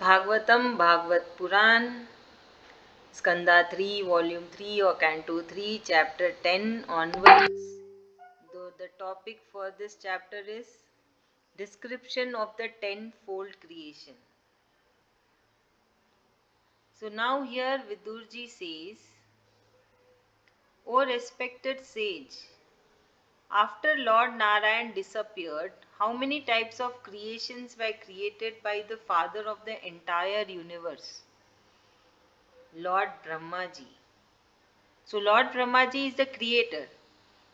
Bhagwatam, Bhagwat Puran, Skanda3, Volume 3 or Canto 3, Chapter-10 onwards. The topic for this chapter is description of the tenfold creation. So now here Vidurji says, O respected sage, after Lord Narayan disappeared, how many types of creations were created by the father of the entire universe? Lord Brahmaji. So Lord Brahmaji is the creator.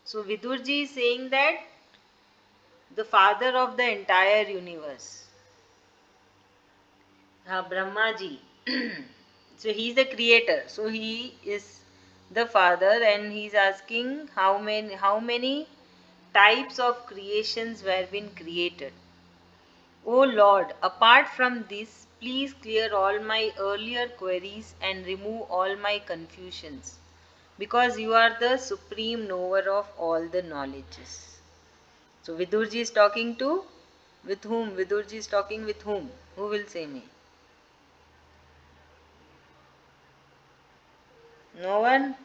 So Vidurji is saying that the father of the entire universe, Brahmaji. So he is the creator. So he is the father, and he is asking how many types of creations were been created. O Lord, apart from this, please clear all my earlier queries and remove all my confusions, because you are the supreme knower of all the knowledges. So Vidurji is talking to with whom? Vidurji is talking with whom? Who will say me? No one?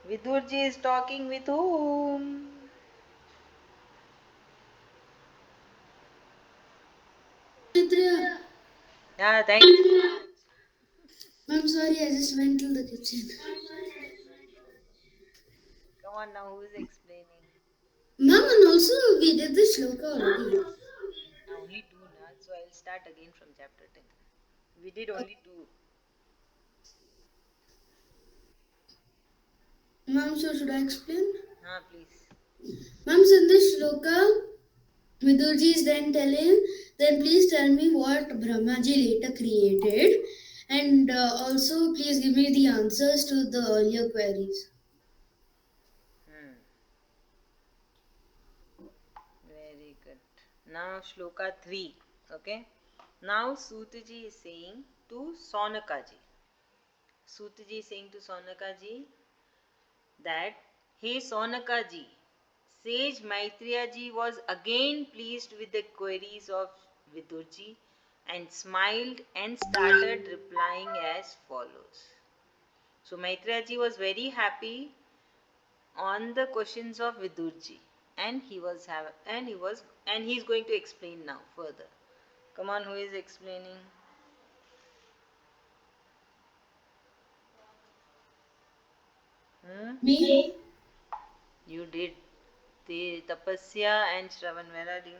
Vidurji is talking with whom? Maitreya. Yeah, thank you. I'm sorry, I just went to the kitchen. Come on now, who is explaining? Mom, and also we did the shloka already. Now only two, na? So I'll start again from chapter 10. We did only two. Mom, so should I explain? Please. Mom, so in this shloka, Vidurji is then telling, then please tell me what Brahmaji later created, and also please give me the answers to the earlier queries. Hmm. Very good. Now shloka 3. Okay. Now Sutaji is saying to Sonakaji. Sutaji is saying to Sonakaji that, Hey Sonakaji, sage Maitreyaji was again pleased with the queries of Vidurji and smiled and started replying as follows. So Maitreyaji was very happy on the questions of Vidurji, and he's going to explain now further. Come on, who is explaining? Me? You did. The Tapasya and Shravan, where are you?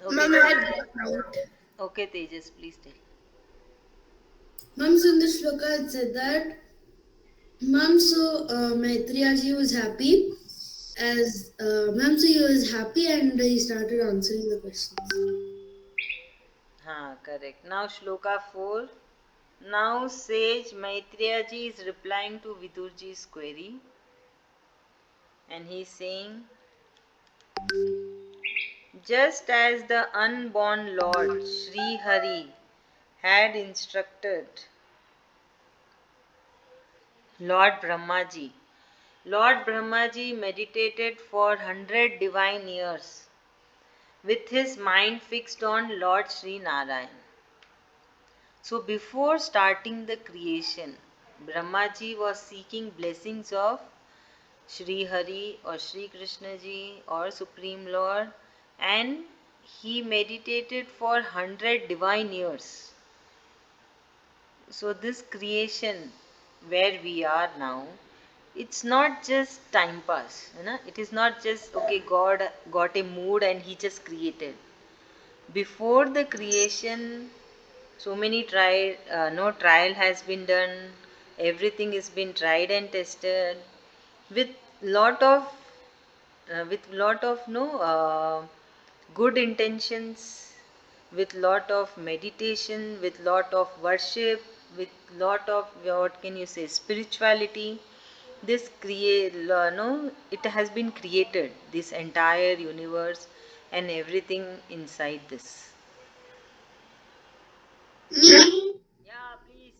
Okay, Mom, I had got out. okay, Tejas, please tell. Mom, so in this shloka it said that, Mom, so Maitreyaji was happy Ma'am, so he was happy and he started answering the questions. Correct. Now Shloka 4. Now sage Maitreyaji is replying to Vidurji's query, and he is saying, just as the unborn Lord Sri Hari had instructed Lord Brahmaji, Lord Brahmaji meditated for 100 divine years with his mind fixed on Lord Sri Narayan. So before starting the creation, Brahmaji was seeking blessings of Sri Hari or Sri Krishna ji or Supreme Lord, and he meditated for 100 divine years. So this creation where we are now, it's not just time pass. It is not just, okay, God got a mood and he just created. Before the creation, so many no trial has been done, everything has been tried and tested with lot of no good intentions, with lot of meditation, with lot of worship, with lot of, what can you say, spirituality. This create no it has been created, this entire universe and everything inside this. Yeah, please.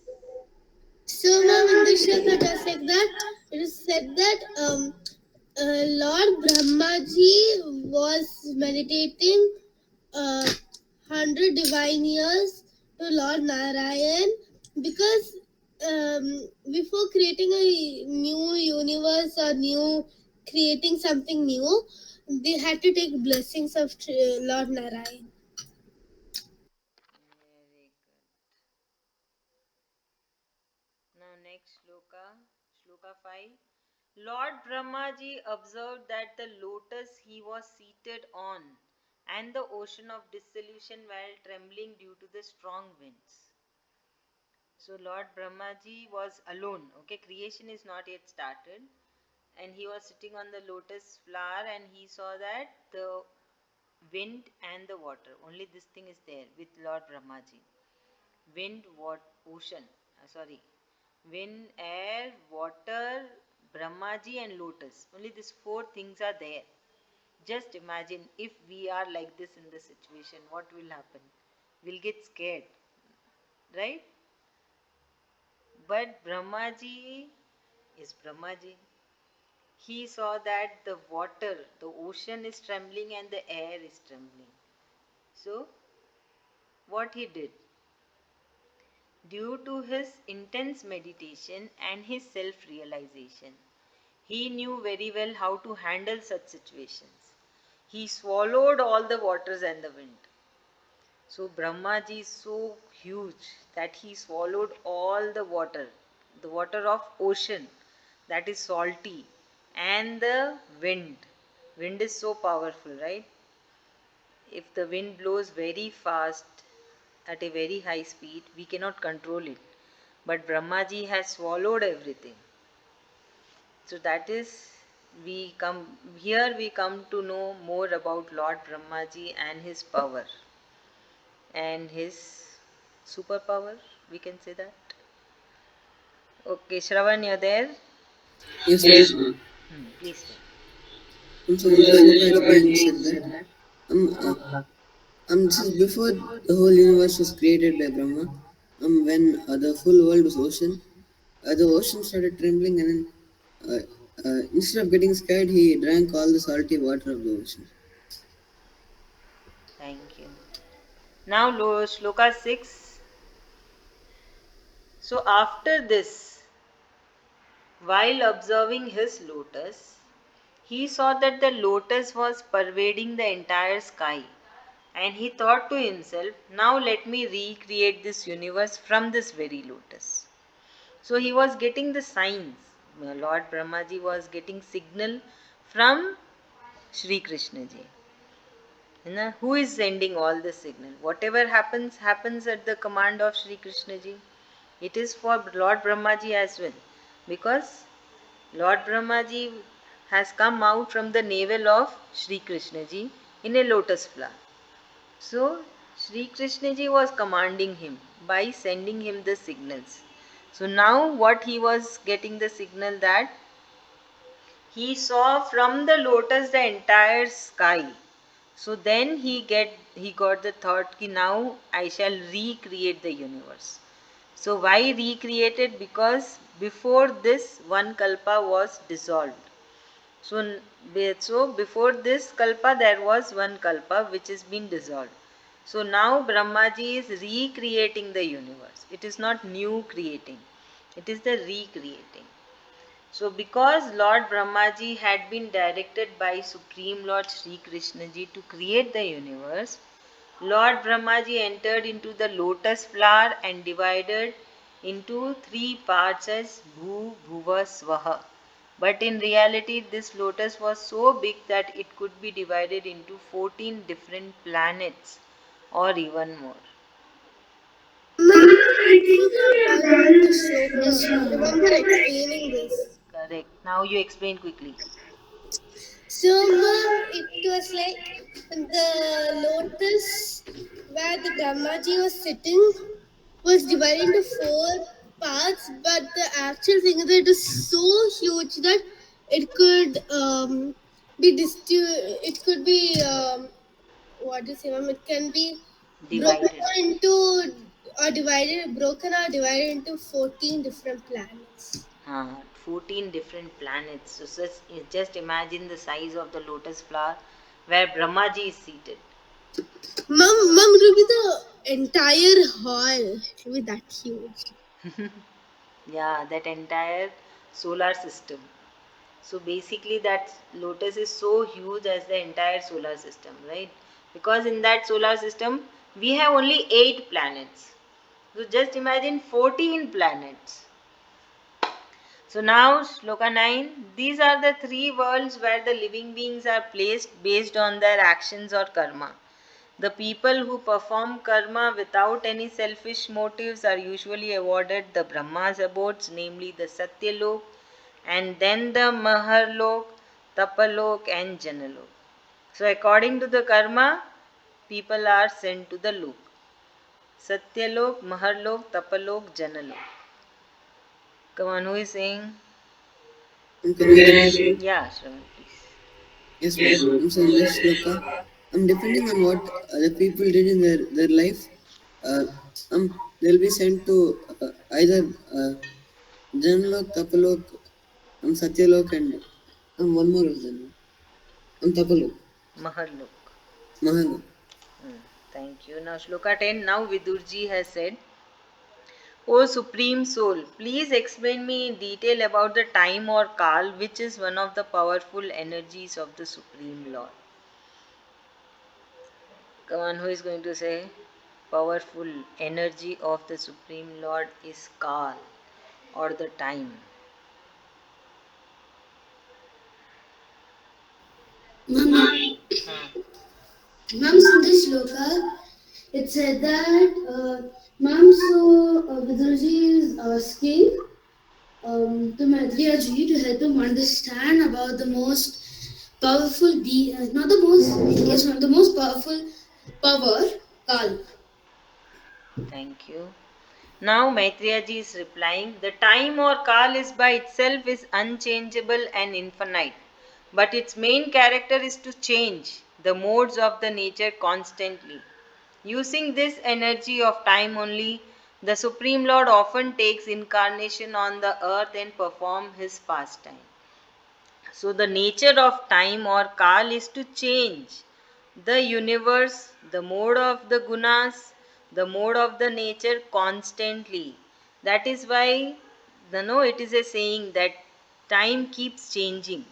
So, ma'am, in this shloka just like that, it is said that Lord Brahmaji was meditating 100 divine years to Lord Narayan because before creating a new universe or new creating something new, they had to take blessings of Lord Narayan. Very good. Now next shloka, shloka 5. Lord Brahmaji observed that the lotus he was seated on and the ocean of dissolution were trembling due to the strong winds. So Lord Brahmaji was alone. Okay, creation is not yet started, and he was sitting on the lotus flower, and he saw that the wind and the water. Only this thing is there with Lord Brahmaji. Wind, ocean. Sorry, wind, air, water, Brahmaji, and lotus. Only these four things are there. Just imagine if we are like this in the situation, what will happen? We'll get scared, right? But Brahmaji is Brahmaji. He saw that the water, the ocean is trembling and the air is trembling. So, what he did? Due to his intense meditation and his self realization, he knew very well how to handle such situations. He swallowed all the waters and the wind. So Brahmaji is so huge that he swallowed all the water of ocean that is salty, and the wind. Wind is so powerful, right? If the wind blows very fast at a very high speed, we cannot control it. But Brahmaji has swallowed everything. So that is, we come to know more about Lord Brahmaji and his power and his superpower, we can say that. Okay, Shravan, you're there? Yes, ma'am. Please tell. So in this sloka, it's being said that this is before the whole universe was created by Brahma. When the full world was ocean, the ocean started trembling, and then instead of getting scared, he drank all the salty water of the ocean. Thank you. Now, Shloka 6. So, after this, while observing his lotus, he saw that the lotus was pervading the entire sky. And he thought to himself, now let me recreate this universe from this very lotus. So he was getting the signs. Lord Brahmaji was getting signal from Shree Krishna ji. Who is sending all the signal? Whatever happens, happens at the command of Sri Krishna ji. It is for Lord Brahmaji as well. Because Lord Brahmaji has come out from the navel of Sri Krishna ji in a lotus flower. So Sri Krishna ji was commanding him by sending him the signals. So now what he was getting the signal that he saw from the lotus the entire sky. So then he got the thought ki now I shall recreate the universe. So why recreated? Because before this one kalpa was dissolved. So before this kalpa there was one kalpa which has been dissolved. So now Brahmaji is recreating the universe. It is not new creating. It is the recreating. So because Lord Brahmaji had been directed by Supreme Lord Sri Krishna ji to create the universe, Lord Brahmaji entered into the lotus flower and divided into three parts as Bhu, Bhuva, Swaha. But in reality, this lotus was so big that it could be divided into 14 different planets or even more. Ma'am, I think I'm done with the shlokas. Remember explaining this. Correct. Now you explain quickly. So, ma'am, it was like the lotus where the Brahmaji was sitting was divided into four parts, but the actual thing is that it is so huge that it could it could be what do you say, ma'am? It can be broken Divided. into or divided, broken or divided into 14 different planets. 14 different planets. So just imagine the size of the lotus flower where Brahmaji is seated. Mom, it will be the entire hall. It will be that huge. Yeah, that entire solar system. So basically, that lotus is so huge as the entire solar system, right? Because in that solar system, we have only 8 planets. So just imagine 14 planets. So now, Shloka 9, these are the 3 worlds where the living beings are placed based on their actions or karma. The people who perform karma without any selfish motives are usually awarded the Brahma's abodes, namely the Satyalok, and then the Maharlok, Tapalok, and Janalok. So, according to the karma, people are sent to the lok. Satyalok, Maharlok, Tapalok, Janalok. Come on, who is saying? Can I speak? Yeah, Shravan, please. Yes, ma'am. So in this shloka, depending on what the people did in their life, uh, they'll be sent to either Janlok, Tapalok, Satyalok, and one more is there. Tapalok, Maharlok. Mahalok. Thank you. Now, Shloka 10. Now, Vidurji has said, O Supreme Soul, please explain me in detail about the time or Kal, which is one of the powerful energies of the Supreme Lord. Come on, who is going to say? Powerful energy of the Supreme Lord is Kal or the time. Mom, Huh. Mom's in this shloka, it said that, Mom, so Vidurji is asking to Maitreyaji to help him understand about the most powerful, not the most, yes, one of the most powerful power, Kal. Thank you. Now Maitreyaji is replying, the time or Kal is by itself is unchangeable and infinite, but its main character is to change the modes of the nature constantly. Using this energy of time only, the Supreme Lord often takes incarnation on the earth and perform his pastime. So, the nature of time or Kal is to change the universe, the mode of the gunas, the mode of the nature constantly. That is why, it is a saying that time keeps changing.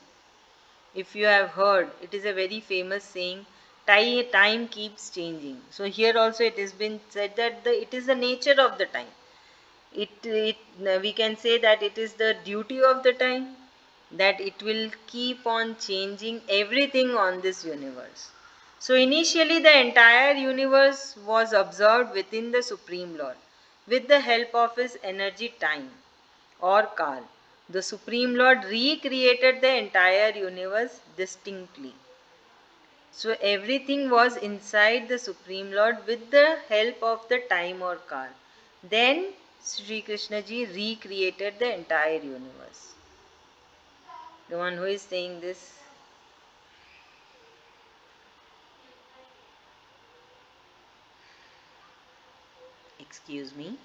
If you have heard, it is a very famous saying, time keeps changing. So, here also it has been said that it is the nature of the time. We can say that it is the duty of the time that it will keep on changing everything on this universe. So initially the entire universe was observed within the Supreme Lord with the help of his energy time or Kal. The Supreme Lord recreated the entire universe distinctly. So everything was inside the Supreme Lord with the help of the time or Kal. Then Sri Krishna ji recreated the entire universe. The one who is saying this? Excuse me.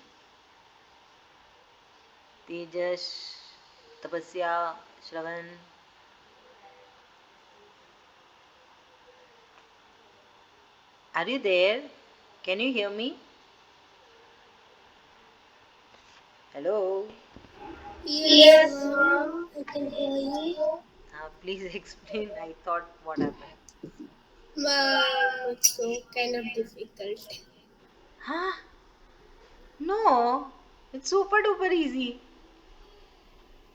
Tejas, Tapasya, Shravan. Are you there? Can you hear me? Hello? Yes, Mom, I can hear you. Please explain. I thought what happened. Mom, it's so kind of difficult. Huh? No, it's super duper easy.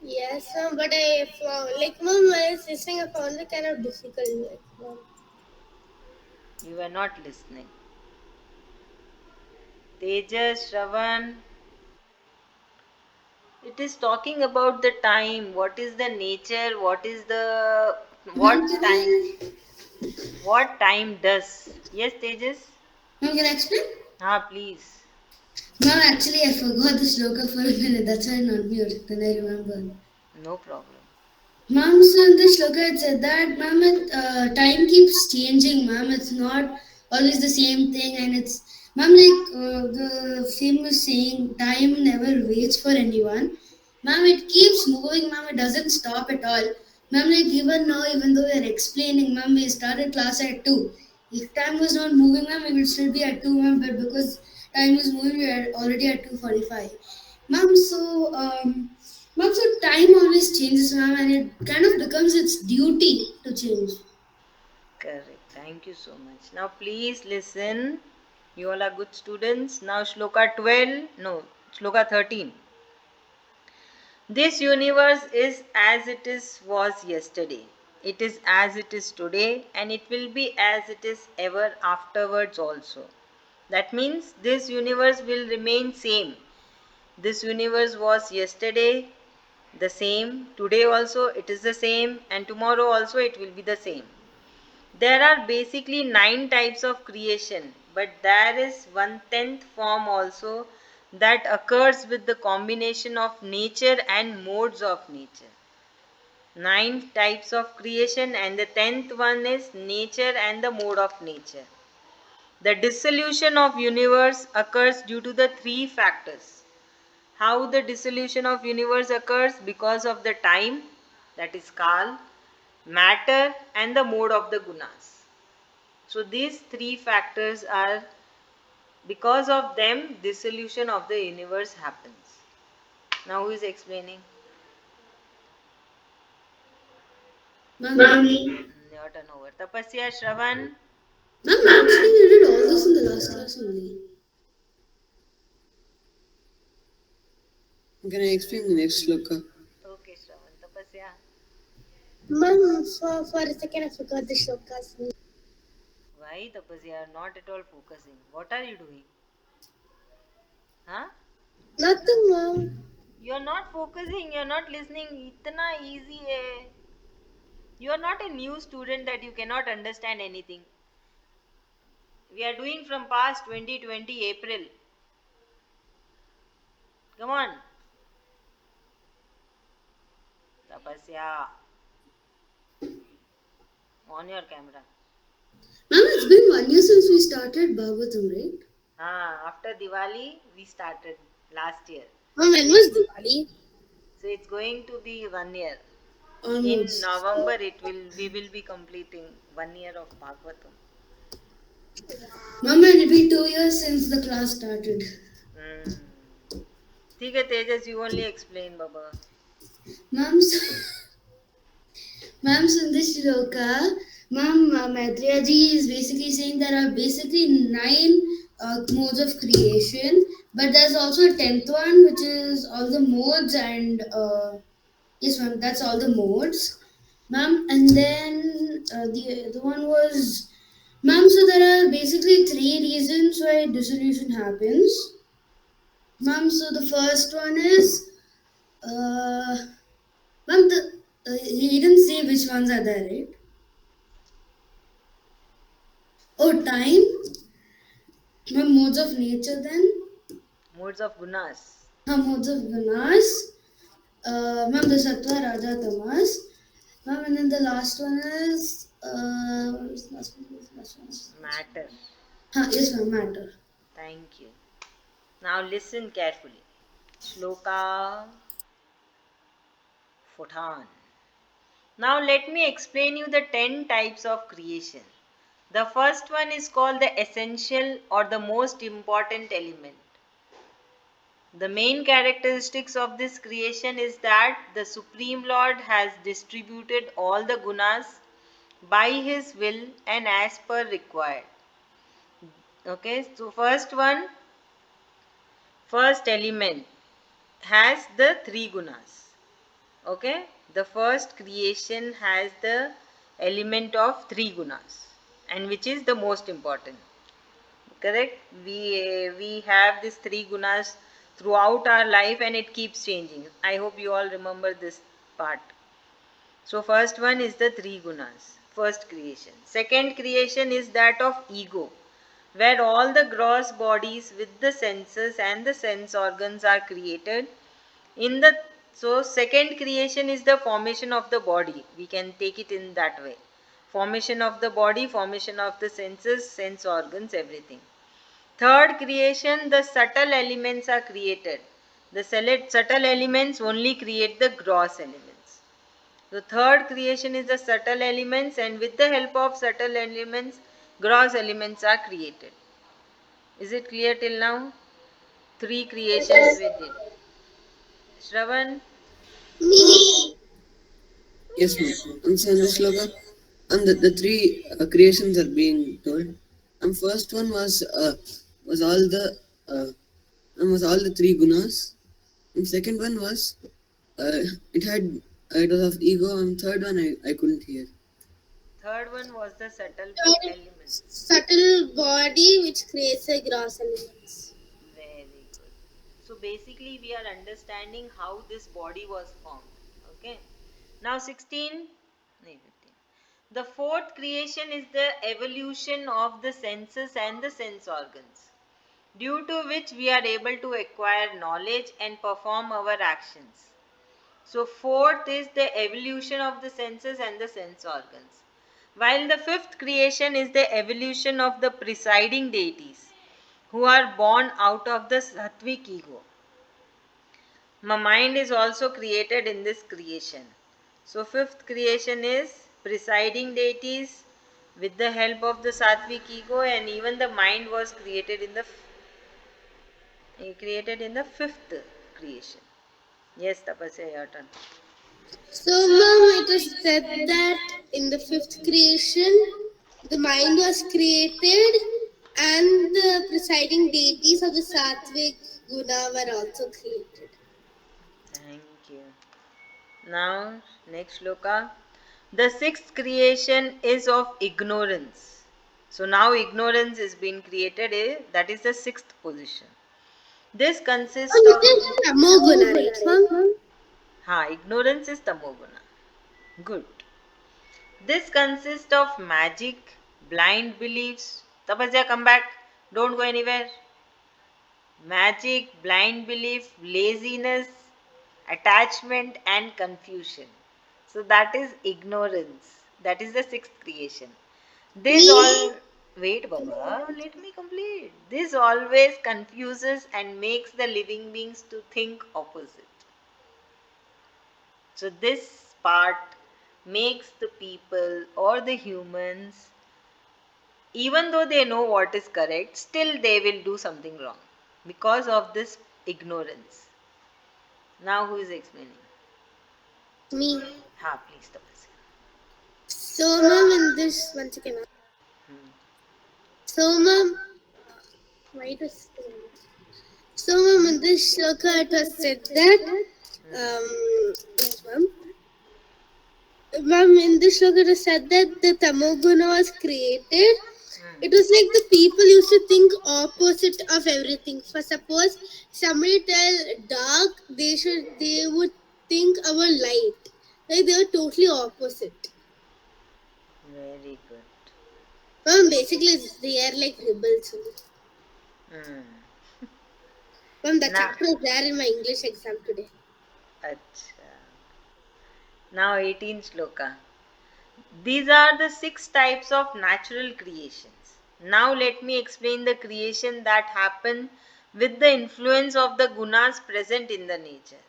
Yes, Mom, but I found, like, Mom, my sister I found it kind of difficult, like, Mom. You were not listening. Tejas, Shravan. It is talking about the time. What is the nature? What is the Mom, what can time? I, What time does? Yes, Tejas. Mom, can I explain? Please. Mom, actually, I forgot the sloka for a minute. That's why I'm not mute. Then I remember. No problem. Ma'am, so in the shloka it said that, ma'am, time keeps changing, ma'am. It's not always the same thing, and it's, ma'am, like the famous saying, time never waits for anyone. Ma'am, it keeps moving, ma'am. It doesn't stop at all. Ma'am, like even now, even though we are explaining, ma'am, we started class at 2. If time was not moving, ma'am, we would still be at 2, ma'am. But because time is moving, we are already at 2:45. Ma'am, ma'am, so time always changes, ma'am, and it kind of becomes its duty to change. Correct. Thank you so much. Now please listen. You all are good students. Now Shloka 12. No, Shloka 13. This universe is as it is was yesterday. It is as it is today, and it will be as it is ever afterwards also. That means this universe will remain same. This universe was yesterday the same, today also it is the same, and tomorrow also it will be the same. There are basically 9 types of creation, but there is 1/10 form also that occurs with the combination of nature and modes of nature. 9 types of creation, and the 10th one is nature and the mode of nature. The dissolution of universe occurs due to the 3 factors. How the dissolution of universe occurs? Because of the time, that is kal, matter, and the mode of the gunas. So these 3 factors are, because of them, dissolution of the universe happens. Now who is explaining? Ma'am, me. Your turn over. Tapasya, Shravan. Ma'am, actually, we did all this in the last class only. Can I explain the next sloka? Okay, Shravan. Tapasya. Ma'am, for a second, I forgot the shlokas. Why, Tapasya? You are not at all focusing. What are you doing? Huh? Nothing, ma'am. You are not focusing. You are not listening. Itna easy hai. You are not a new student that you cannot understand anything. We are doing from past 2020 April. Come on. Tapasya. On your camera. Ma'am, it's been 1 year since we started Bhagwatam, right? After Diwali, we started last year. Ma'am, when was Diwali? So it's going to be 1 year. In Onwards. November, we will be completing 1 year of Bhagwatam. Ma'am, and it'll be 2 years since the class started. ठीक है तेजस, you only explain, Baba. Ma'am, Ma'am, so in this shloka, Ma'am, Maitreyaji is basically saying there are basically 9 modes of creation, but there's also a 10th one, which is all the modes, and yes, ma'am, that's all the modes, ma'am. And then the other one was, ma'am, so there are basically 3 reasons why dissolution happens, ma'am. So the first one is, ma'am, he didn't say which ones are there, right? Oh, time? Ma'am, modes of nature then? Modes of gunas. Modes of Ganas. Ma'am, the Sattva, Raja, Tamas. Ma'am, and then the last one is. Last one is. Matter. Yes, ma'am, matter. Thank you. Now listen carefully. Shloka 14. Now let me explain you the 10 types of creation. The first one is called the essential or the most important element. The main characteristics of this creation is that the Supreme Lord has distributed all the gunas by his will and as per required. Okay, so first element has the 3 gunas. Okay, the first creation has the element of 3 gunas, and which is the most important. Correct? We have these 3 gunas throughout our life, and it keeps changing. I hope you all remember this part. So first one is the 3 gunas, first creation. Second creation is that of ego, where all the gross bodies with the senses and the sense organs are created. So second creation is the formation of the body. We can take it in that way. Formation of the body, formation of the senses, sense organs, everything. Third creation, the subtle elements are created. The subtle elements only create the gross elements. The third creation is the subtle elements, and with the help of subtle elements, gross elements are created. Is it clear till now? Three creations we did. Shravan? Me. Yes, ma'am. So in this sloka, and the three creations are being told. And first one was all the uh, was all the three gunas. And second one was uh, it had it was of ego. And third one I couldn't hear. Third one was the subtle Third, elements. subtle body which creates a gross elements. Very good. So basically, we are understanding how this body was formed. Okay. Now 16. No, 15. The fourth creation is the evolution of the senses and the sense organs, due to which we are able to acquire knowledge and perform our actions. So, fourth is the evolution of the senses and the sense organs. While the fifth creation is the evolution of the presiding deities who are born out of the sattvic ego. My mind is also created in this creation. So, fifth creation is presiding deities with the help of the sattvic ego, and even the mind was created in the fifth creation. Yes, Tapasya, your turn. So, ma'am, it is said that in the fifth creation, the mind was created and the presiding deities of the Sattvic Guna were also created. Thank you. Now, next shloka. The sixth creation is of ignorance. So now ignorance is being created, that is the sixth position. This consists Ma'am, of. it is Tamoguna, right, ma'am? Ignorance is tamoguna. Good. This consists of magic, blind beliefs. Tapasya, come back. Don't go anywhere. Magic, blind belief, laziness, attachment, and confusion. So that is ignorance. That is the sixth creation. This Me. all. Wait, Baba, let me complete. This always confuses and makes the living beings to think opposite. So this part makes the people or the humans, even though they know what is correct, still they will do something wrong because of this ignorance. Now who is explaining? Me. Ha, please, Tapasya. So, ma'am, in this, once again, ma'am. Hmm. So, ma'am, why does so, ma'am, in this shloka, it was said that, yes, ma'am. Ma'am, in this shloka, it was said that the Tamoguna was created. It was like the people used to think opposite of everything. For suppose somebody tell dark, they would think our light. Like they were totally opposite. Very good. Basically they are like rebels. Hmm. The Now, chapter is there in my English exam today. acha. Now 18 shloka. These are the six types of natural creations. Now let me explain the creation that happen with the influence of the gunas present in the nature.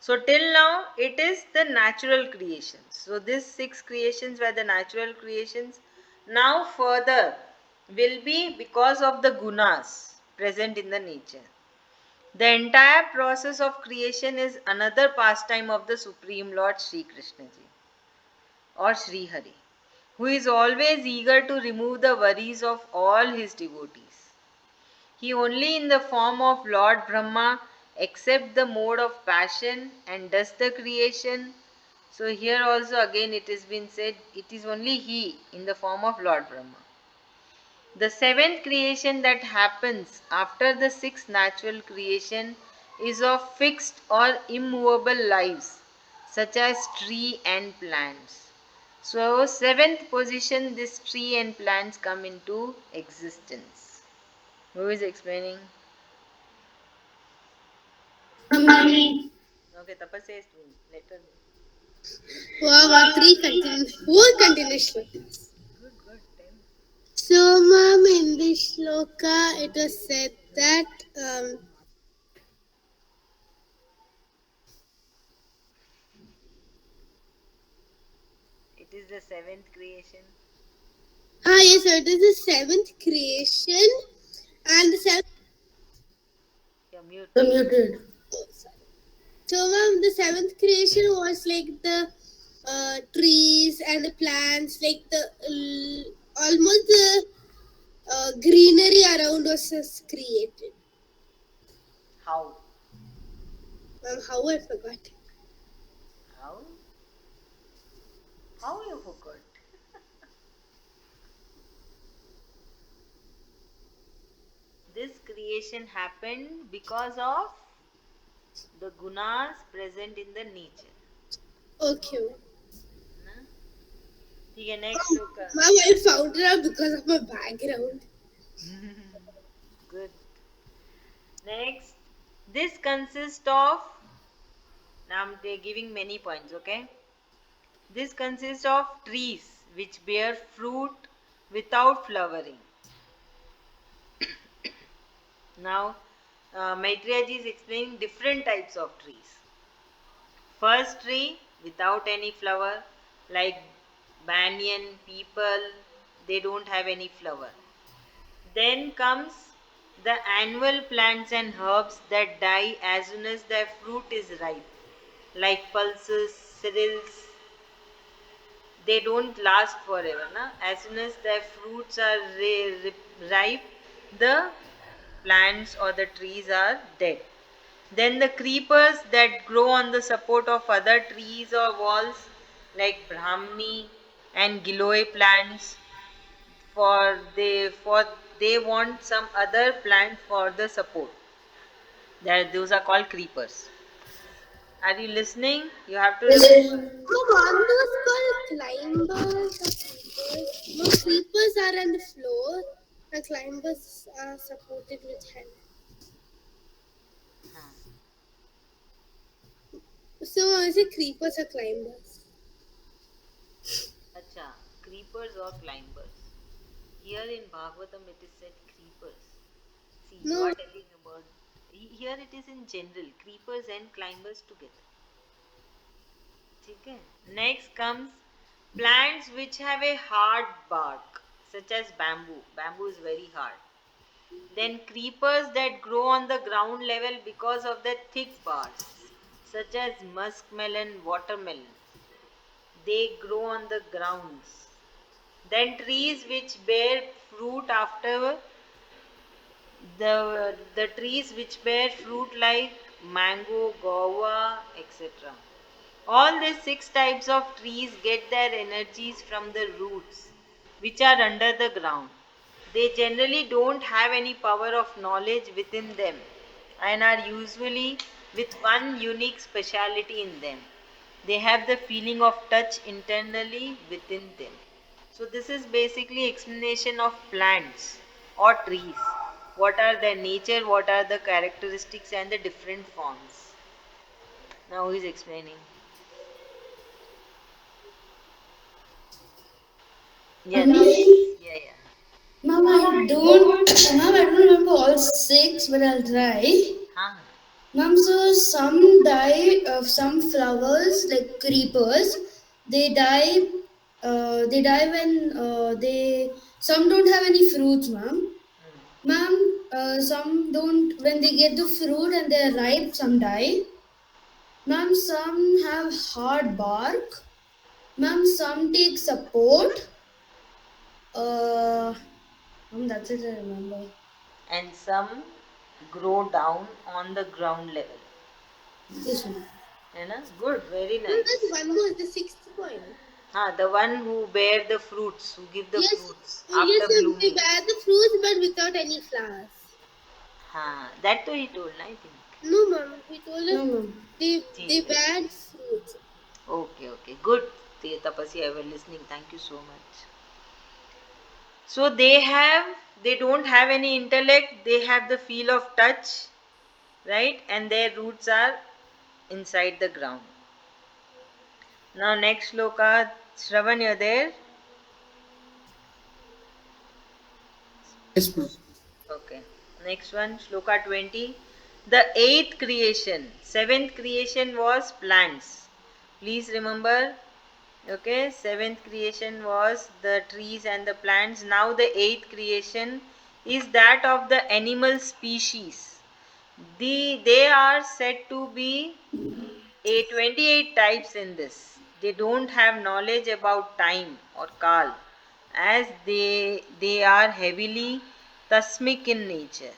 So till now it is the natural creations. So these six creations were the natural creations. Now further will be because of the gunas present in the nature. The entire process of creation is another pastime of the Supreme Lord Sri Krishna ji or Sri Hari, who is always eager to remove the worries of all his devotees. He only in the form of Lord Brahma accepts the mode of passion and does the creation. So here also again it has been said it is only he in the form of Lord Brahma. The seventh creation that happens after the sixth natural creation is of fixed or immovable lives such as tree and plants. So seventh position this tree and plants come into existence. Who is explaining? Me. Okay, Tapasya is doing. Let her do. Wow, four continuous shlokas. Good, good. 10. So, ma'am, in this shloka, it was said that is the seventh creation? Yes, so it is the seventh creation, and the seventh. You're You're muted. muted. Oh, sorry. So, ma'am, the seventh creation was like the trees and the plants, like the almost the greenery around us is created. How? How I forgot. How? How you forgot? This creation happened because of the gunas present in the nature. Okay. Na? ठीक है, next shloka. Ma'am, I found it out because of my background. Good. Next, this consists of. Now I'm giving many points, okay? This consists of trees which bear fruit without flowering. Now, Maitreyaji is explaining different types of trees. First tree without any flower, like banyan, peepal, they don't have any flower. Then comes the annual plants and herbs that die as soon as their fruit is ripe, like pulses, cereals. They don't last forever. Na? As soon as their fruits are ripe, the plants or the trees are dead. Then the creepers that grow on the support of other trees or walls, like Brahmini and Giloy plants, for they want some other plant for the support. Those are called creepers. Are you listening? You have to Yes. remember. Ma'am, those called climbers or creepers. No, creepers are on the floor, and climbers are supported with hand. Huh. So, is it creepers or climbers? Acha, creepers or climbers. Here in Bhagwatam it is said creepers. See, you No, are telling about. Here it is in general, creepers and climbers together. Okay. Next comes plants which have a hard bark, such as bamboo. Bamboo is very hard. Then creepers that grow on the ground level because of their thick bars, such as muskmelon, watermelon. They grow on the grounds. Then trees which bear fruit after the trees which bear fruit like mango, guava, etc. All these six types of trees get their energies from the roots, which are under the ground. They generally don't have any power of knowledge within them and are usually with one unique speciality in them. They have the feeling of touch internally within them. So this is basically explanation of plants or trees. What are their nature, what are the characteristics and the different forms. Now who is explaining? Yes. Me? Yeah, yeah. Mom, I don't. Mom, I don't remember all six, but I'll try. Huh. Mom, so some die of some flowers like creepers. They die. They die when they. Some don't have any fruits, ma'am. Ma'am, some don't. When they get the fruit and they're ripe, some die. Ma'am, some have hard bark. Ma'am, some take support. Uh, Ma'am, that's it. I remember. And some grow down on the ground level. Yes, ma'am. You know? Good, very no, there's nice. one more, the sixth point. The one who bear the fruits, who give the Yes, fruits yes, after they blooming. bear the fruits but without any flowers. That too he told, I think. No, ma'am, he told us No, ma'am. they ठीक है. bear fruits. Okay, okay. Good. Tapasi, I was listening. Thank you so much. So they don't have any intellect, they have the feel of touch, right? And their roots are inside the ground. Now, next shloka, Shravan, you're there? Yes, ma'am. Okay. Next one, shloka 20. The eighth creation, seventh creation was plants. Please remember Okay, seventh creation was the trees and the plants. Now the eighth creation is that of the animal species. They are said to be 28 types in this. They don't have knowledge about time or kal, as they are heavily tasmic in nature.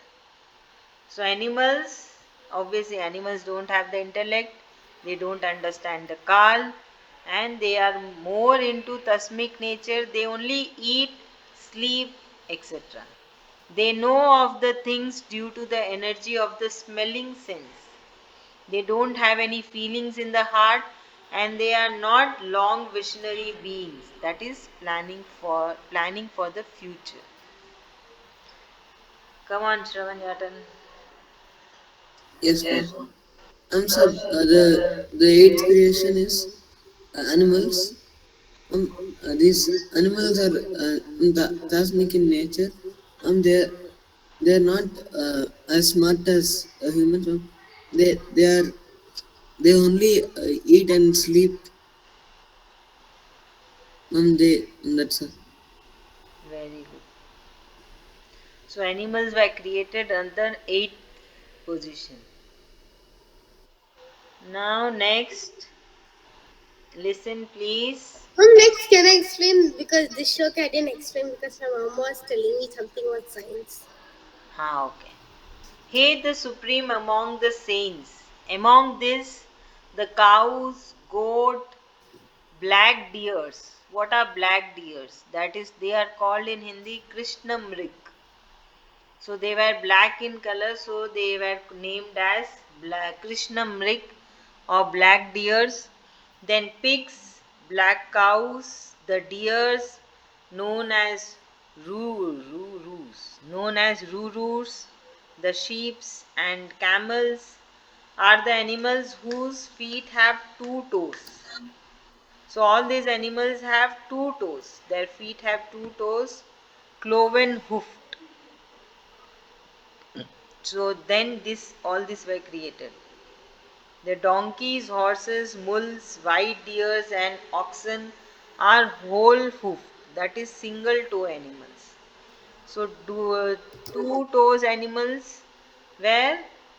So animals, obviously animals don't have the intellect, they don't understand the kal, and they are more into tasmic nature. They only eat, sleep, etc. They know of the things due to the energy of the smelling sense. They don't have any feelings in the heart, and they are not long visionary beings. That is planning for the future. Come on, Shravan, your turn. Yes, ma'am. So the eighth creation is animals. These animals are cosmic in nature. They are not as smart as humans. They they only eat and sleep. That's Very good. So animals were created under eighth position. Now next, listen please. Next, can I explain? Because this show I didn't explain because my mom was telling me something about science. Okay. Hey, the supreme among the saints. Among this, the cows, goat, black deers. What are black deers? That is, they are called in Hindi Krishna Mrik. So they were black in color, so they were named as Krishna Mrik or black deers. Then pigs, black cows, the deers known as rurus, the sheeps and camels are the animals whose feet have two toes. So all these animals have two toes. Their feet have two toes, cloven hoofed. So then all this were created. The donkeys, horses, mules, white deers and oxen are whole hoofed, that is single toe animals. So two toes animals were,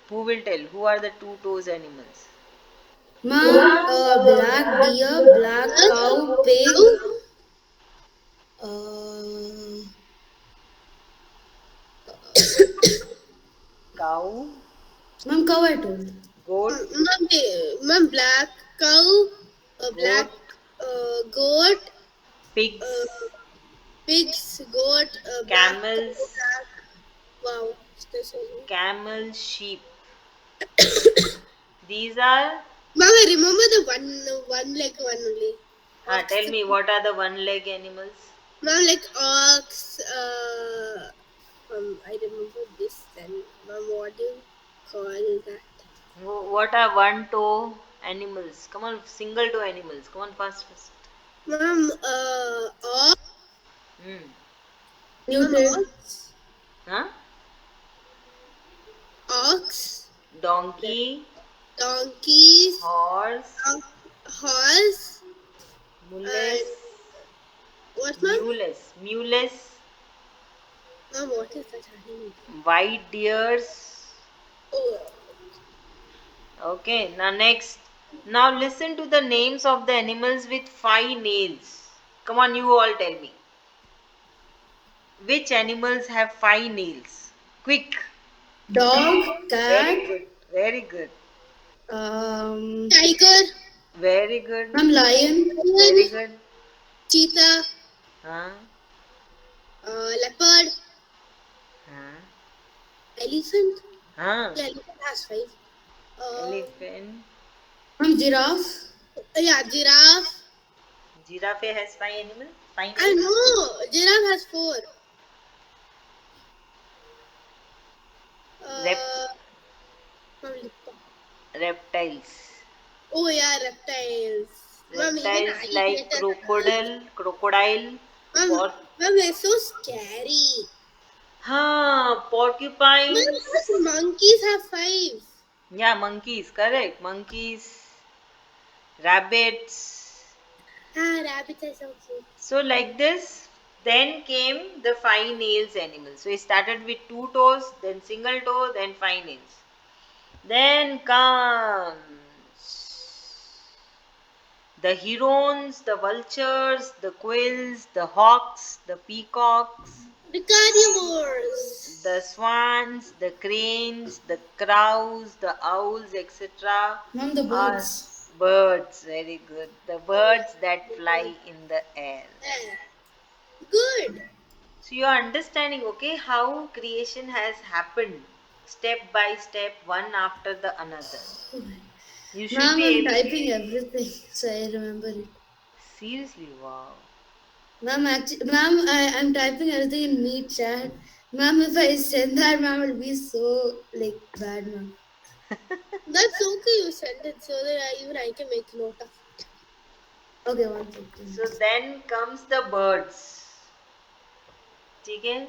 who will tell? Who are the two toes animals? Ma'am, black deer, black cow, pig, uh, Cow, ma'am, cow I told. goat, Mom, black cow, goat, black goat, pigs, uh, pigs, goat, black cow, camels, black. Wow, there's so many. camel, sheep. These are, Mom, I remember the one leg one only. tell Ox. me what are the one leg animals? Mom, like ox. I remember this. Then, mom, what do you call that? What are one toe animals? Come on, single toe animals. Come on, fast. Mom, ox. Hmm. Mom, Muted. ox. Huh? Ox. Donkey, Donkeys. horse, Horse. mules, And what, mom? mules, Mom, what is that animal? white deers. Oh, Okay, now next. Now listen to the names of the animals with five nails. Come on, you all tell me. Which animals have five nails? Quick. Dog, Very cat, good. Very good. um, tiger. Very good. ma'am, lion, Very Lion. good. Cheetah. Huh? Leopard. Huh? Elephant. Huh? Yeah, elephant has five. Uh, Elephant. ma'am, giraffe, yeah, giraffe. Giraffe has five I nails. know. Giraffe has four. Rep- Uh, Mom, lip- reptiles. oh yeah, reptiles. Mom, even Reptiles like alligator has. crocodile, Mom, por- mom, they're so scary. porcupines. Mom, monkeys have five. Yeah, monkeys, correct. Monkeys, rabbits, Ah, rabbits are so cute. So, like this, then came the five nails animal. So, he started with two toes, then single toe, then five nails. Then comes the herons, the vultures, the quails, the hawks, the peacocks, The carnivores. the swans, the cranes, the crows, the owls, etc. Mom, the are birds. birds. Very good. The birds that fly in the air. Ah, good. So you are understanding, okay, how creation has happened step by step, one after the another. You should Mom, be I'm able. typing everything so I remember it. Seriously, wow. Ma'am, I'm typing everything in meet chat. Ma'am, if I send that, ma'am, it'll be so like bad, ma'am. That's okay. You send it so that even I can make note of it. Okay, one second. So then comes the birds. Okay?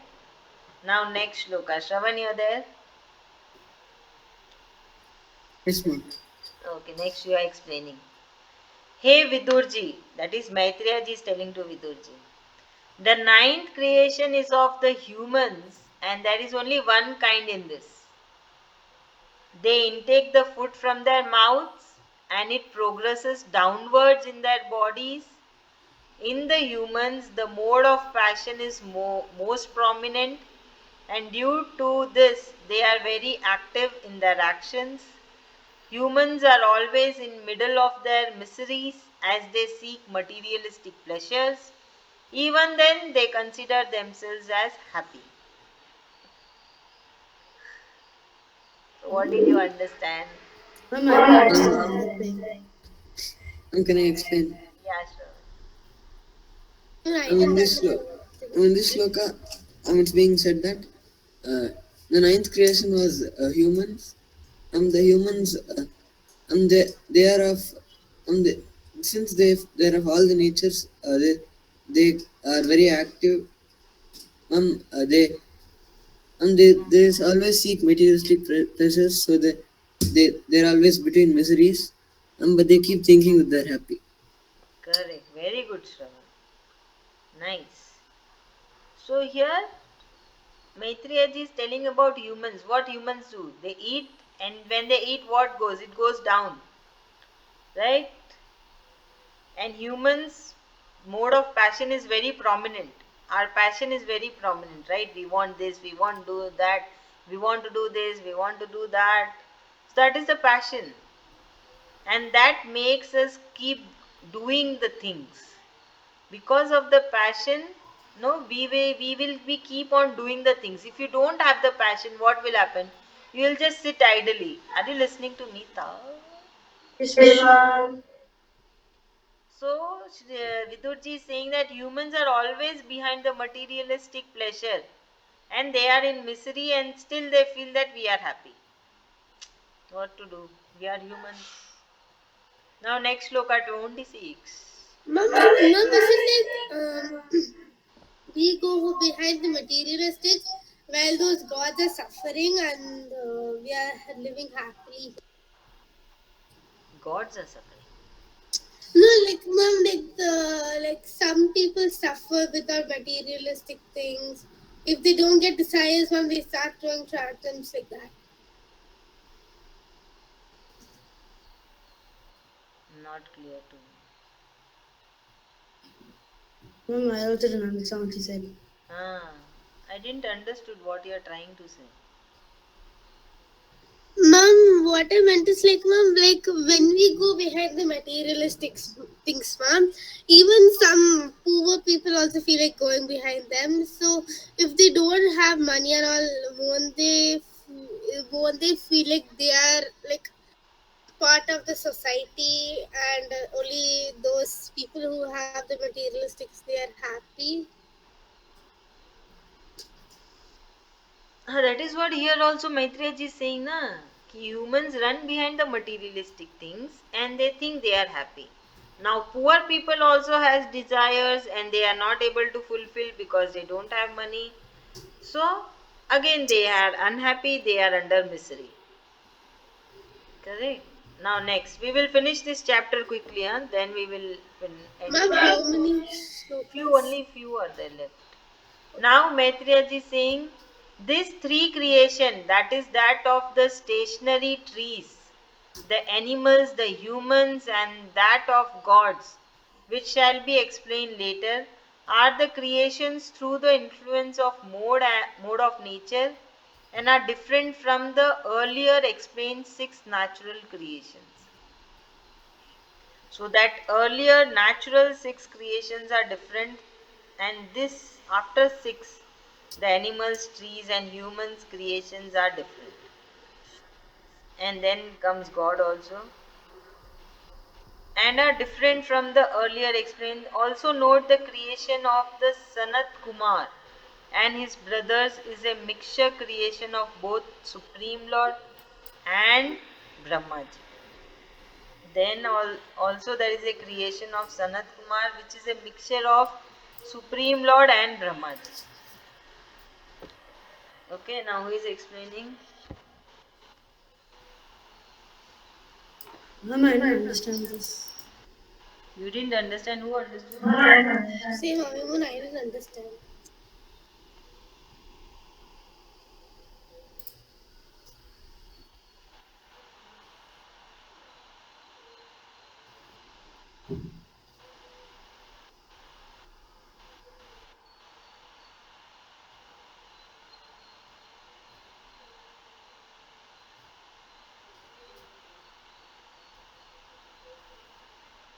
Now next shloka. Shravan, you're there? Yes, ma'am. Okay, next you are explaining. Hey Vidurji, that is Maitreyaji is telling to Vidurji. The ninth creation is of the humans, and there is only one kind in this. They intake the food from their mouths and it progresses downwards in their bodies. In the humans, the mode of passion is most prominent, and due to this, they are very active in their actions. Humans are always in middle of their miseries as they seek materialistic pleasures. Even then, they consider themselves as happy. So what did you understand? Ma'am, I don't understand anything. Can I explain? Yeah, sure. Even I I mean, didn't this, understand shlo- I anything. mean, this shloka, it's being said that uh, the ninth creation was humans, and the humans, they are of, they, since they are of all the natures, they are very active. They they always seek materialistic pleasures, so they're always between miseries, but they keep thinking that they're happy. Correct. Very good, Shravan. Nice. So here Maitreyaji is telling about humans. What humans do? They eat, and when they eat, what goes? It goes down. Right? And humans' mode of passion is very prominent. Our passion is very prominent, right? We want this, we want to do that, we want to do this, we want to do that. So that is the passion. And that makes us keep doing the things. Because of the passion, no, we keep on doing the things. If you don't have the passion, what will happen? You will just sit idly. Are you listening to me, Ta? Yes, ma'am. So, Vidurji is saying that humans are always behind the materialistic pleasure and they are in misery and still they feel that we are happy. What to do? We are humans. Now, next look at 26. Mom, is it like we go behind the materialistics while those gods are suffering and we are living happily? Gods are suffering. No, like mom, like some people suffer without materialistic things. If they don't get desires, mom, they start doing tractors like that. Not clear to me. Ma'am, I also don't understand what she said. Ah, I didn't understood what you are trying to say. Mom, what I meant is like, mom, like when we go behind the materialistic things, mom, even some poor people also feel like going behind them. So if they don't have money and all, won't they feel like they are like part of the society and only those people who have the materialistics they are happy? That is what here also Maitreyaji is saying, na? Ki humans run behind the materialistic things and they think they are happy. Now, poor people also has desires and they are not able to fulfill because they don't have money. So, again they are unhappy, they are under misery. Correct? Now next, we will finish this chapter quickly, huh? Then we will end Ma'am, it. how many Few, shlokas? only few are there left. Now Maitreyaji is saying, this three creation, that is that of the stationary trees, the animals, the humans, and that of gods, which shall be explained later, are the creations through the influence of mode of nature, and are different from the earlier explained six natural creations. So that earlier natural six creations are different, and this after six, the animals, trees, and humans creations are different. And then comes God also, and are different from the earlier explained. Also note the creation of the Sanat Kumar and his brothers is a mixture creation of both Supreme Lord and Brahmaji. Then also there is a creation of Sanat Kumar, which is a mixture of Supreme Lord and Brahmaji. Okay, now who is explaining? Ma'am, I don't understand this. You didn't understand? Who understood? Same, even I didn't understand.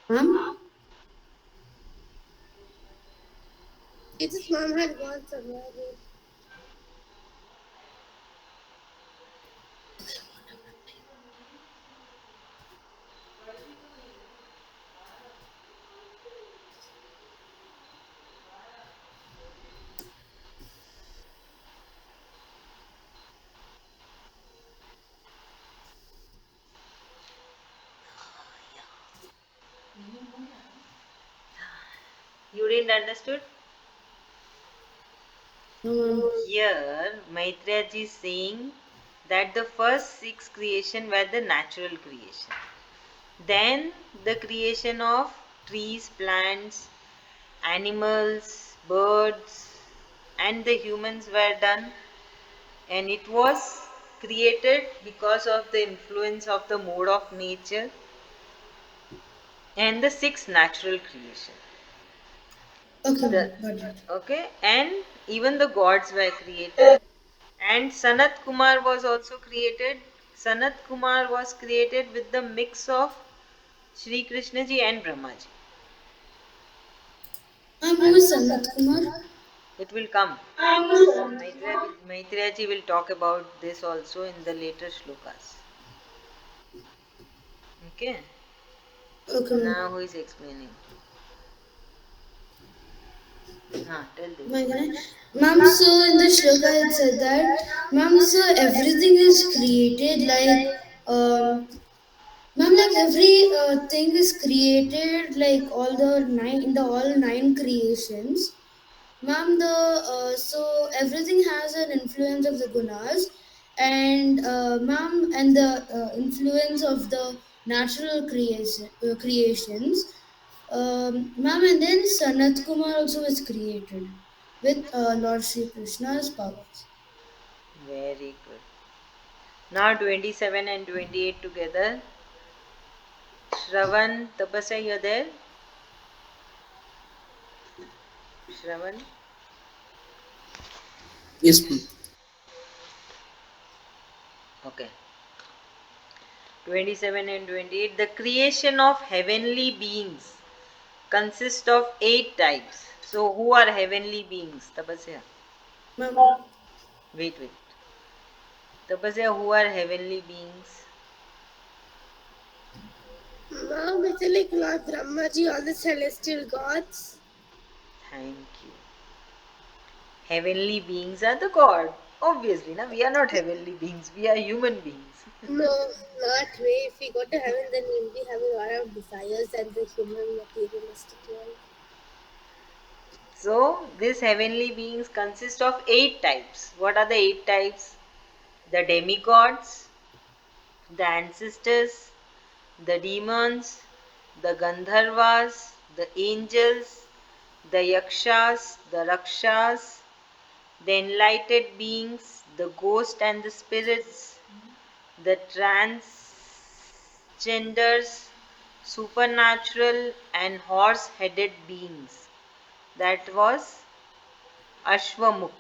Ma'am? It's just mom had gone somewhere. You didn't understood? No, ma'am. Here, Maitreyaji is saying that the first six creation were the natural creation. Then the creation of trees, plants, animals, birds, and the humans were done, and it was created because of the influence of the mode of nature and the six natural creation. Okay, The ma'am. Got it. okay, and even the gods were created, and Sanat Kumar was also created. Sanat Kumar was created with the mix of Shree Krishna ji and Brahmaji. Ma'am, who is Sanat Kumar? It will come. Maitreyaji will talk about this also in the later shlokas. Okay. Okay, ma'am. Now who is explaining? Tell Devi. Ma'am, can I? Ma'am, so in the shloka it said that, ma'am, so everything is created like, ma'am, like every thing is created like all the nine in the all nine creations. Ma'am, the so everything has an influence of the gunas, and ma'am, and the influence of the natural creations. Ma'am, and then Sanat Kumar also was created with Lord Sri Krishna's powers. Very good. Now 27 and 28 together. Shravan, Tapasya, you are there? Shravan? Yes, ma'am. Okay. 27 and 28. The creation of heavenly beings consists of 8 types. So, who are heavenly beings? Tapasya. Ma'am, Wait. Tapasya, who are heavenly beings? Mom, it's like Lord Brahmaji, all the celestial gods. Thank you. Heavenly beings are the God. Obviously, na? We are not heavenly beings, we are human beings. No, not way. If we go to heaven, then we'll be having a lot of desires and the human materialistic life. So, these heavenly beings consist of 8 types. What are the 8 types? The demigods, the ancestors, the demons, the Gandharvas, the angels, the Yakshas, the Rakshas, the enlightened beings, the ghosts and the spirits, the transgenders, supernatural and horse headed beings. That was Ashwamukh.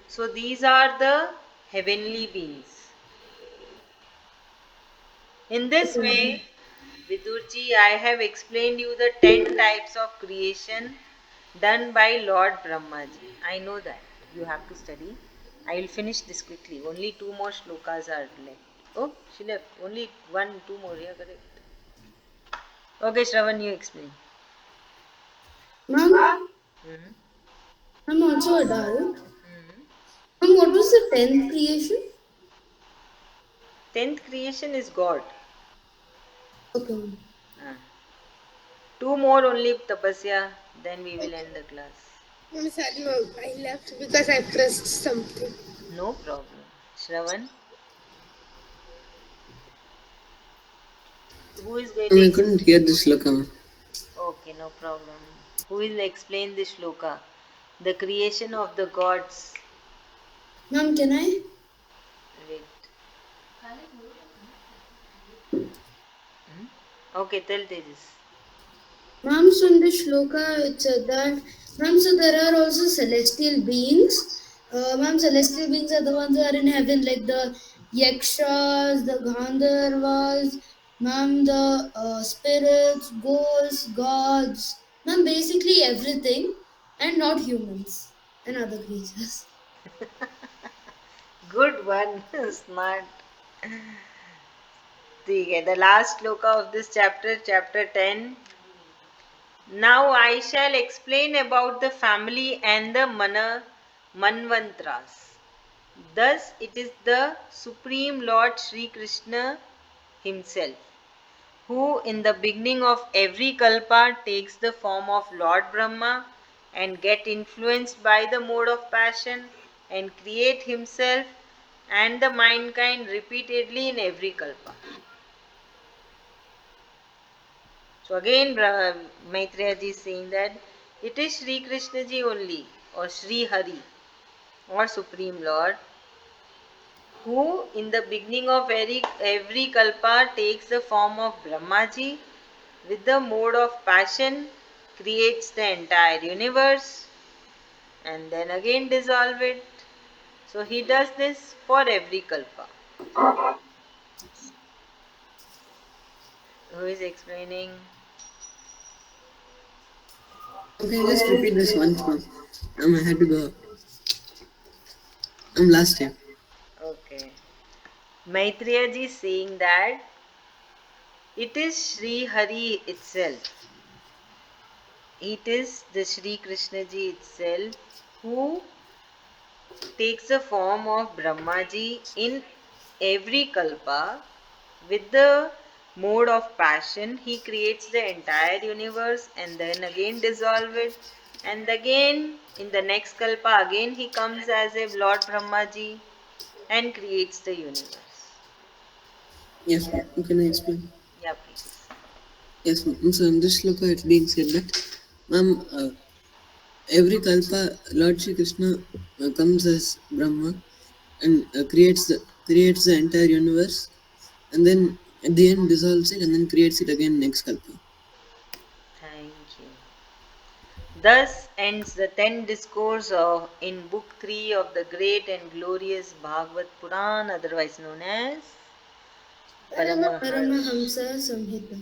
So these are the heavenly beings. In this Okay, ma'am. way, Vidurji, I have explained you the 10 types of creation done by Lord Brahmaji. I know that. You have to study. I will finish this quickly. Only two more shlokas are left. Oh, she left. Only one, two more. Yeah, correct. Okay, Shravan, you explain. Ma'am, Hmm. I'm also a doubt. Hmm. Ma'am, what was the 10th creation? 10th creation is God. Okay, ma'am. Ah. Two more only tapasya, then we will Okay. end the class. I'm sorry, ma'am. I left because I pressed something. No problem. Shravan, who is going to I couldn't hear this shloka. Okay, no problem. Who will explain this shloka? The creation of the gods. Ma'am, can I? Wait. Okay, tell Tejas. Ma'am, so in the shloka, it said that, ma'am, so there are also celestial beings. Ma'am, celestial beings are the ones who are in heaven, like the yakshas, the gandharvas, ma'am, the spirits, ghosts, gods, ma'am, basically everything, and not humans and other creatures. Good one. Smart. The last shloka of this chapter, chapter 10. Now I shall explain about the family and the manvantras. Thus, it is the Supreme Lord Sri Krishna himself who in the beginning of every kalpa takes the form of Lord Brahma and get influenced by the mode of passion and create himself and the mankind repeatedly in every kalpa. So again Maitreyaji is saying that it is Sri Krishna ji only or Sri Hari or Supreme Lord who in the beginning of every kalpa takes the form of Brahmaji with the mode of passion creates the entire universe and then again dissolve it. So he does this for every kalpa. Who is explaining? Okay, just repeat this once, ma'am. I had to go. Last time. Okay. Maitreya ji is saying that it is Sri Hari itself. It is the Sri Krishna ji itself who takes the form of Brahmaji in every kalpa with the mode of passion. He creates the entire universe and then again dissolve it. And again in the next kalpa again he comes as a Lord Brahmaji and creates the universe. Yes, ma'am. Can I explain? Yeah, please. Yes, ma'am. So in this shloka, it's being said that, ma'am, every kalpa, Lord Shri Krishna comes as Brahma and creates the entire universe, and then at the end dissolves it and then creates it again next kalpa. Thank you. Thus ends the 10 discourse of in book 3 of the great and glorious Bhagwat Puran, otherwise known as Paramahansa. Paramahamsa Samhita.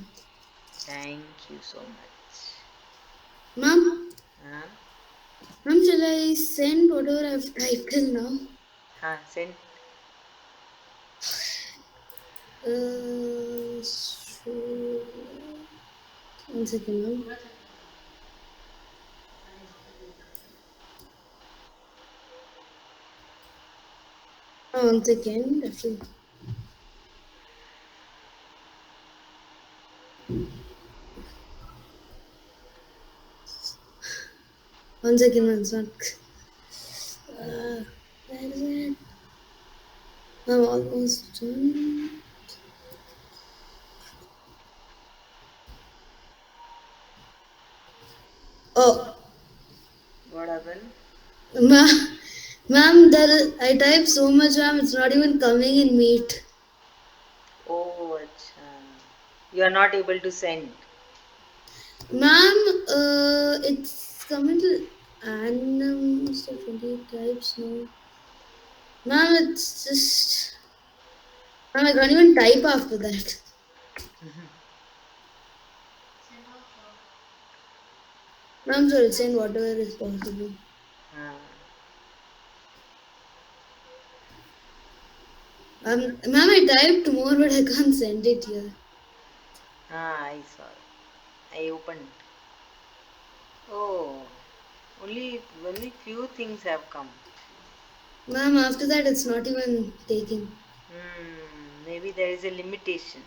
Thank you so much. Ma'am, Huh? ma'am, shall I send whatever I've typed till now? Send. So, one second, ma'am. One second. Actually, one second, one second. Where is it? I'm almost done. Oh, What happened? ma- ma'am, I type so much, ma'am. It's not even coming in Meet. Oh, acha. You are not able to send. Ma'am, it's coming to Annam. So 28 types. No, ma'am, it's just. Ma'am, I can't even type after that. Ma'am, so I'll send whatever is possible. Ah, Ma'am, I typed more, but I can't send it here. I saw. I opened. Oh, only few things have come. Ma'am, after that, it's not even taking. Maybe there is a limitation.